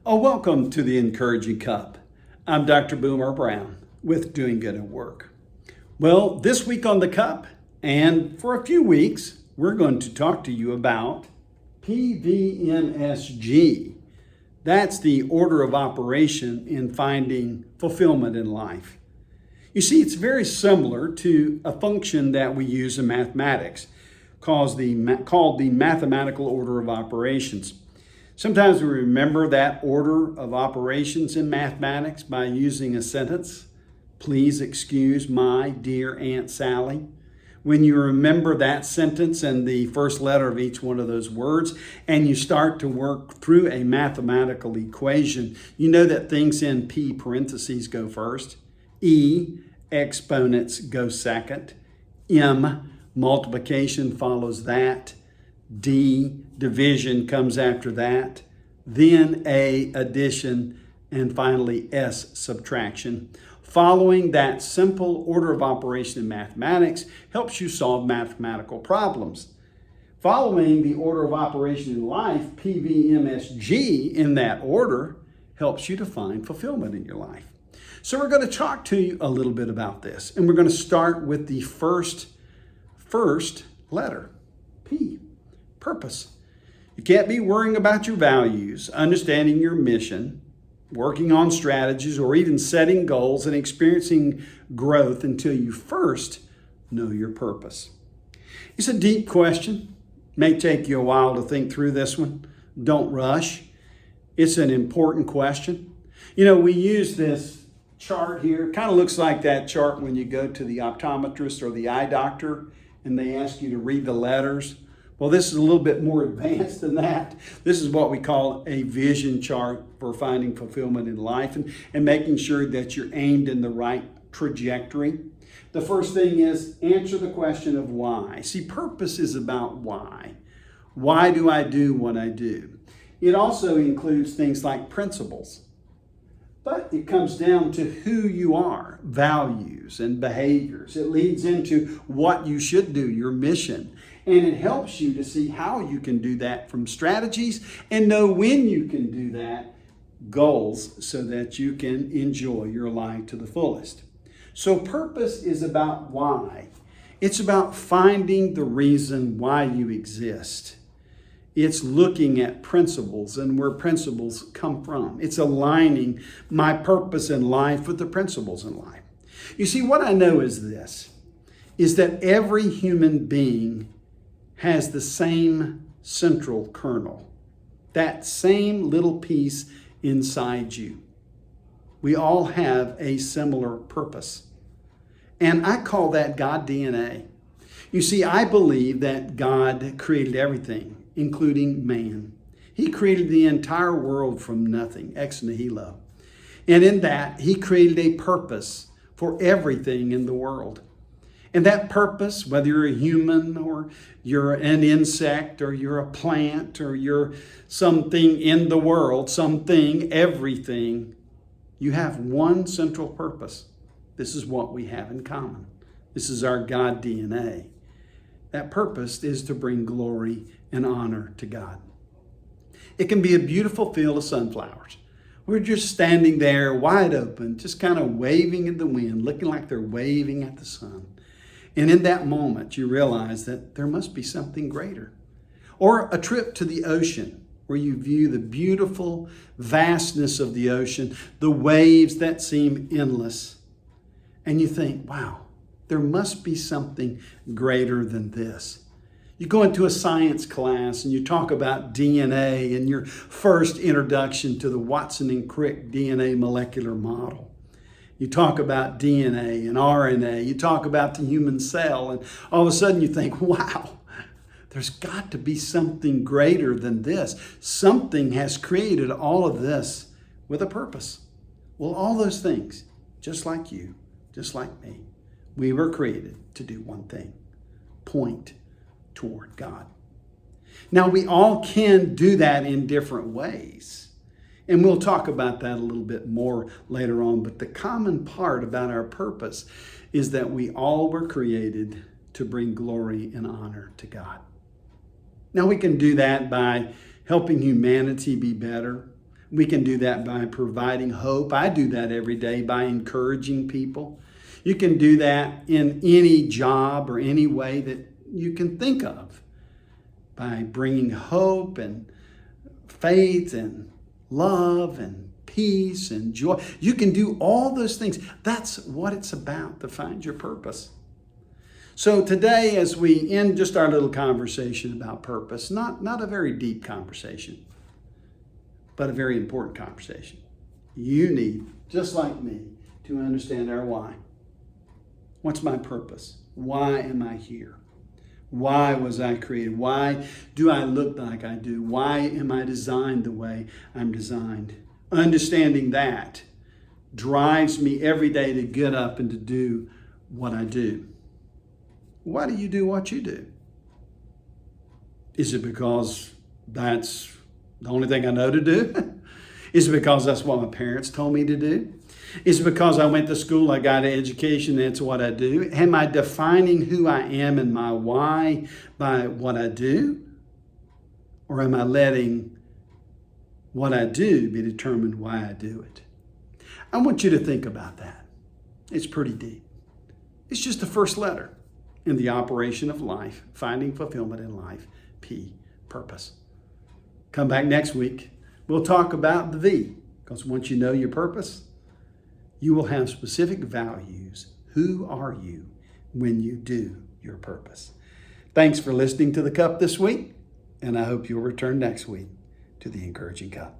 Welcome to the Encouraging Cup. I'm Dr. Boomer Brown with Doing Good at Work. Well, this week on the Cup, and for a few weeks, we're going to talk to you about PVMSG. That's the order of operation in finding fulfillment in life. You see, it's very similar to a function that we use in mathematics called the mathematical order of operations. Sometimes we remember that order of operations in mathematics by using a sentence. Please excuse my dear Aunt Sally. When you remember that sentence and the first letter of each one of those words, and you start to work through a mathematical equation, you know that things in P parentheses go first, E exponents go second, M multiplication follows that, D division comes after that, then A addition, and finally S subtraction. Following that simple order of operation in mathematics helps you solve mathematical problems. Following the order of operation in life, PVMSG, in that order, helps you to find fulfillment in your life. So we're going to talk to you a little bit about this, and we're going to start with the first letter, P, purpose. You can't be worrying about your values, understanding your mission, working on strategies, or even setting goals and experiencing growth until you first know your purpose. It's a deep question. It may take you a while to think through this one. Don't rush. It's an important question. You know, we use this chart here. It kind of looks like that chart when you go to the optometrist or the eye doctor and they ask you to read the letters. Well, this is a little bit more advanced than that. This is what we call a vision chart for finding fulfillment in life and making sure that you're aimed in the right trajectory. The first thing is answer the question of why. See, purpose is about why. Why do I do what I do? It also includes things like principles. But it comes down to who you are, values and behaviors. It leads into what you should do, your mission. And it helps you to see how you can do that from strategies and know when you can do that, goals, so that you can enjoy your life to the fullest. So purpose is about why. It's about finding the reason why you exist. It's looking at principles and where principles come from. It's aligning my purpose in life with the principles in life. You see, what I know is this, is that every human being has the same central kernel, that same little piece inside you. We all have a similar purpose. And I call that God DNA. You see, I believe that God created everything, including man. He created the entire world from nothing, ex nihilo. And in that, he created a purpose for everything in the world. And that purpose, whether you're a human or you're an insect or you're a plant or you're something in the world, something, everything, you have one central purpose. This is what we have in common. This is our God DNA. That purpose is to bring glory and honor to God. It can be a beautiful field of sunflowers. We're just standing there wide open, just kind of waving in the wind, looking like they're waving at the sun. And in that moment, you realize that there must be something greater. Or a trip to the ocean where you view the beautiful vastness of the ocean, the waves that seem endless. And you think, wow, there must be something greater than this. You go into a science class and you talk about DNA and your first introduction to the Watson and Crick DNA molecular model. You talk about DNA and RNA. You talk about the human cell, and all of a sudden you think, wow, there's got to be something greater than this. Something has created all of this with a purpose. Well, all those things, just like you, just like me, we were created to do one thing, point toward God. Now, we all can do that in different ways. And we'll talk about that a little bit more later on. But the common part about our purpose is that we all were created to bring glory and honor to God. Now, we can do that by helping humanity be better, We can do that by providing hope. I do that every day by encouraging people. You can do that in any job or any way that you can think of, by bringing hope and faith and love and peace and joy. You can do all those things. That's what it's about, to find your purpose. So today, as we end just our little conversation about purpose, not a very deep conversation, but a very important conversation. You need, just like me, to understand our why. What's my purpose? Why am I here? Why was I created? Why do I look like I do? Why am I designed the way I'm designed? Understanding that drives me every day to get up and to do what I do. Why do you do what you do? Is it because that's the only thing I know to do? Is it because that's what my parents told me to do? Is it because I went to school, I got an education, that's what I do? Am I defining who I am and my why by what I do? Or am I letting what I do be determined why I do it? I want you to think about that. It's pretty deep. It's just the first letter in the operation of life, finding fulfillment in life. P, purpose. Come back next week. We'll talk about the V, because once you know your purpose, you will have specific values. Who are you when you do your purpose? Thanks for listening to the Cup this week, and I hope you'll return next week to the Encouraging Cup.